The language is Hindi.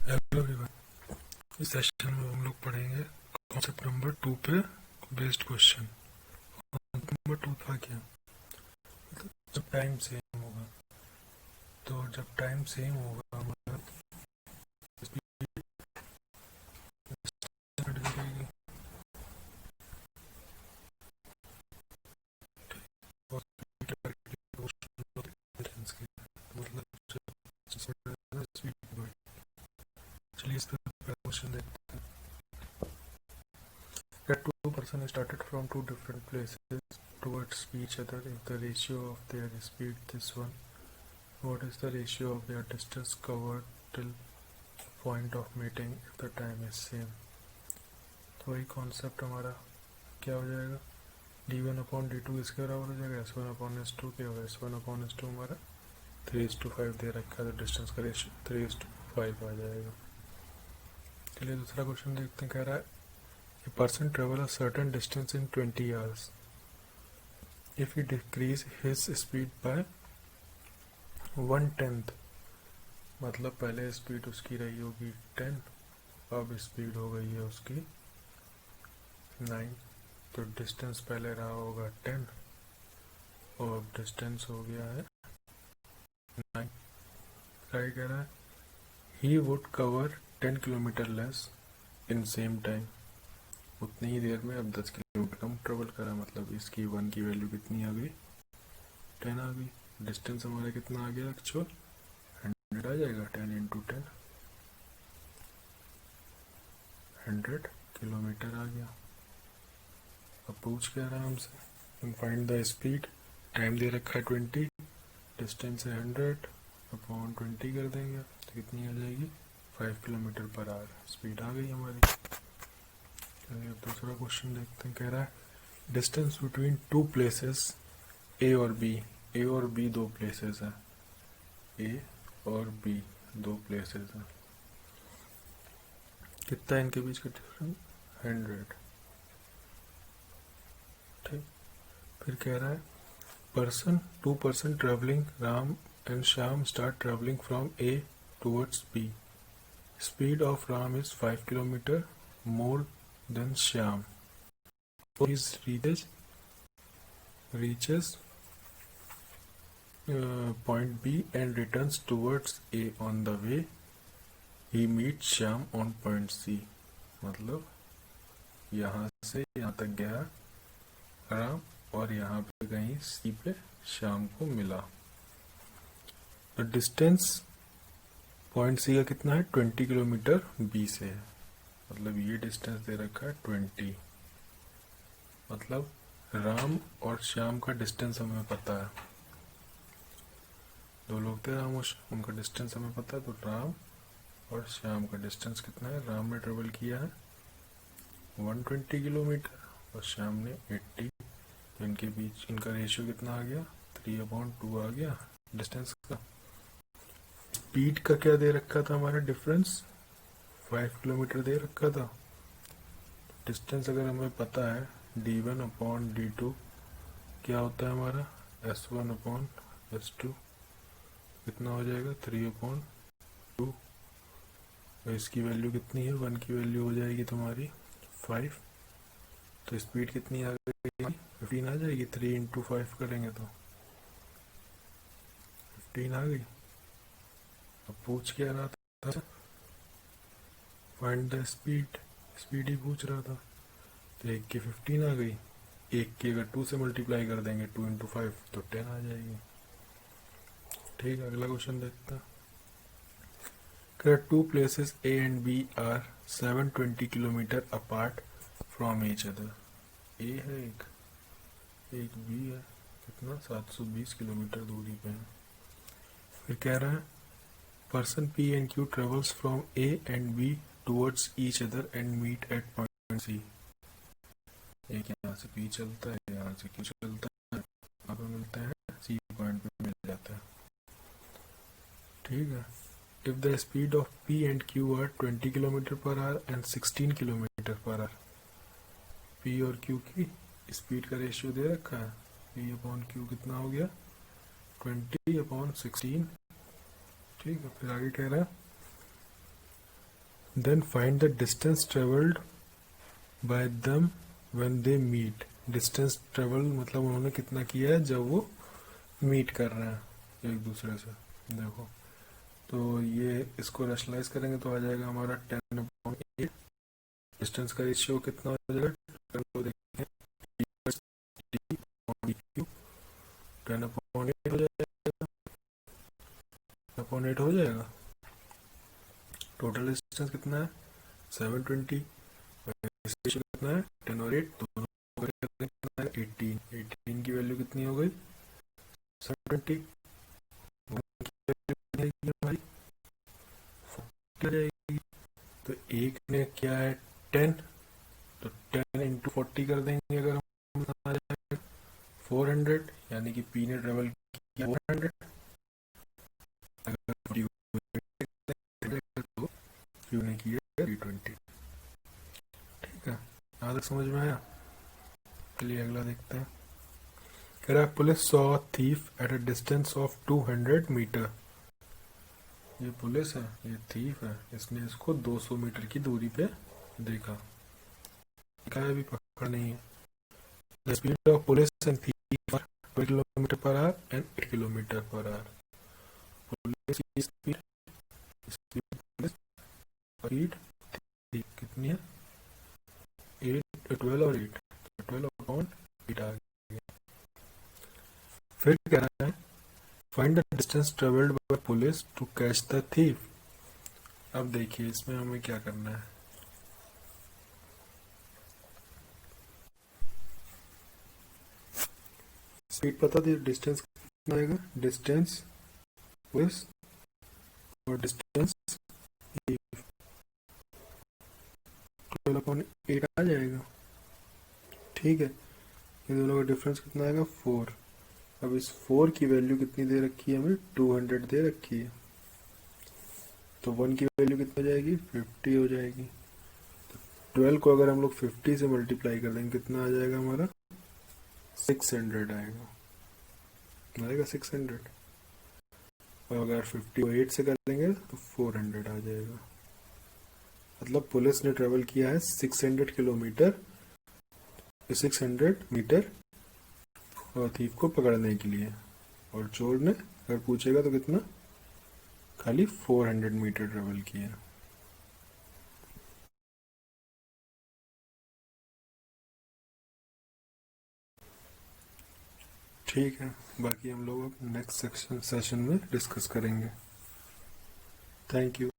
Hello everyone. इस सेशन में हम लोग पढ़ेंगे कॉन्सेप्ट नंबर 2 पे बेस्ड क्वेश्चन। कॉन्सेप्ट नंबर 2 था क्या? जब टाइम सेम होगा, तो जब टाइम सेम होगा हमारा स्पीड घट जाएगी और स्पीड डिस्टेंस की, मतलब स्पीड बढ़। चलिए इस पर क्वेश्चन देखते हैं। That two persons started from two different places towards each other. If the ratio of their speed this one, what is the ratio of their distance covered till point of meeting if the time is same? तो वही कॉन्सेप्ट हमारा क्या हो जाएगा, d1/d2 इसके बराबर हो जाएगा, s1/s2 क्या होगा, s1/s2 हमारा 3:5 दे रखा है, तो डिस्टेंस का रेशियो 3:5 आ जाएगा। चलिए दूसरा क्वेश्चन देखते हैं। कह रहा है A person travel a certain distance in 20 hours. If he decrease his speed by 1/10, मतलब पहले स्पीड उसकी रही होगी 10, अब स्पीड हो गई है उसकी 9, तो डिस्टेंस पहले रहा होगा 10 और अब डिस्टेंस हो गया है 9। क्या कह रहा है, he would cover 10 kilometre less in same time. उतनी ही देर में अब 10 किलोमीटर कम ट्रेवल करा, मतलब इसकी 1 की वैल्यू कितनी आ गई, 10 आ गई। डिस्टेंस हमारा कितना आ गया एक्चुअल, 100 आ जाएगा। 10 × 10 100 किलोमीटर आ गया। अब पूछ क्या रहा है हमसे, फाइंड द स्पीड। टाइम दे रखा है 20, डिस्टेंस है 100/20 कर देंगे तो कितनी आ जाएगी, 5 किलोमीटर पर आवर स्पीड आ गई हमारी। चलिए अब दूसरा क्वेश्चन देखते हैं। कह रहा है डिस्टेंस बिटवीन टू प्लेसेस ए और बी। ए और बी दो प्लेसेस हैं, ए और बी दो प्लेसेस हैं। कितना है इनके बीच का डिफरेंस, 100। ठीक, फिर कह रहा है two person travelling, Ram and Shyam start travelling from A towards B. Speed of Ram is 5 kilometre more than Shyam. So he reaches point B and returns towards A. On the way he meets Shyam on point C. मतलब यहाँ से यहाँ तक गया राम और यहाँ पे कहीं C पे श्याम को मिला। तो डिस्टेंस पॉइंट C का कितना है, 20 किलोमीटर B से है, मतलब ये डिस्टेंस दे रखा है 20। मतलब राम और श्याम का डिस्टेंस हमें पता है, दो लोग थे राम और श्याम, उनका डिस्टेंस हमें पता है। तो राम और श्याम का डिस्टेंस कितना है, राम ने ट्रेवल किया है 120 किलोमीटर और श्याम ने 80, तो इनके बीच इनका रेशियो कितना आ गया, 3/2 आ गया डिस्टेंस का। स्पीड का क्या दे रखा था हमारा डिफरेंस, 5 किलोमीटर दे रखा था। डिस्टेंस अगर हमें पता है d1/d2 क्या होता है हमारा, s1/s2 कितना हो जाएगा, 3/2। इसकी वैल्यू कितनी है, 1 की वैल्यू हो जाएगी तुम्हारी 5, तो स्पीड कितनी आ गई, 15 आ जाएगी। 3 × 5 करेंगे तो 15 आ गई। अब पूछ क्या रहा था, फाइंड द स्पीड, स्पीड ही पूछ रहा था। तो 1 की 15 आ गई, 1 की अगर 2 से मल्टीप्लाई कर देंगे 2 × 5 तो 10 आ जाएगी। ठीक है, अगला क्वेश्चन देखते हैं। Two places A and B are 720 kilometre apart from each other. A है एक बी है, कितना 720 किलोमीटर दूरी पे है। फिर कह रहा है person P and Q travels from A and B towards each other and meet at point C. एक यहाँ से पी चलता है, यहाँ से क्यू चलता है, यहाँ पे मिलते हैं सी पॉइंट पे मिल जाता है। ठीक है, if the speed of P and Q are 20 km/h and 16 km/h, P और Q की स्पीड का रेशियो दे रखा है, P/Q कितना हो गया, 20/16। ठीक है, फिर आगे कह रहा है then find the distance travelled by them when they meet. Distance travel मतलब उन्होंने कितना किया है जब वो मीट कर रहे हैं एक दूसरे से। देखो तो ये इसको रैशनलाइज करेंगे तो आ जाएगा हमारा 10/8। डिस्टेंस का रेशियो कितना हो जाएगा, 10/8 हो जाएगा, 10/8 हो जाएगा। टोटल डिस्टेंस कितना है 720, कितना है 10 और 8 दोनों 18 की वैल्यू कितनी हो गई 720, हमारी 40 जाएगी। तो एक ने क्या है 10, तो 10 इंटू 40 कर देंगे अगर हम, आ जाएगा 400, यानी कि पी ने ट्रेवल किया 400। अगर 40 तो क्यू ने किया 320। ठीक है, यहाँ तक समझ में आया। चलिए अगला देखते हैं। कह रहा है police saw thief at a distance of 200 metre. ये पुलिस है, ये थीफ है, इसने इसको 200 मीटर की दूरी पे देखा, क्या अभी पकड़ नहीं है। The speed of police and thief are 12 kilometre per hour and 8 kilometre per hour. Police की स्पीड, स्पीड कितनी है 8, 12 और 8, 12/8 आ गया। फिर कह रहा है find the distance travelled by police to catch the thief. अब देखिए इसमें हमें क्या करना है। स्पीड पता थी, डिस्टेंस कितना आएगा, डिस्टेंस पुलिस और डिस्टेंस 12/8 आ जाएगा। ठीक है, ये दोनों का डिफरेंस कितना आएगा 4। अब इस 4 की वैल्यू कितनी दे रखी है हमें, 200 दे रखी है, तो 1 की वैल्यू कितनी हो जाएगी 50 हो जाएगी। 12 को अगर हम लोग 50 से मल्टीप्लाई कर देंगे कितना आ जाएगा हमारा 600 आएगा, 600। और अगर 50 को 8 से कर देंगे तो 400 आ जाएगा। मतलब पुलिस ने ट्रेवल किया है 600 किलोमीटर, 600 मीटर और थीफ को पकड़ने के लिए, और चोर ने अगर पूछेगा तो कितना, खाली 400 मीटर ट्रेवल किया। ठीक है, बाकी हम लोग नेक्स्ट सेशन में डिस्कस करेंगे। Thank you.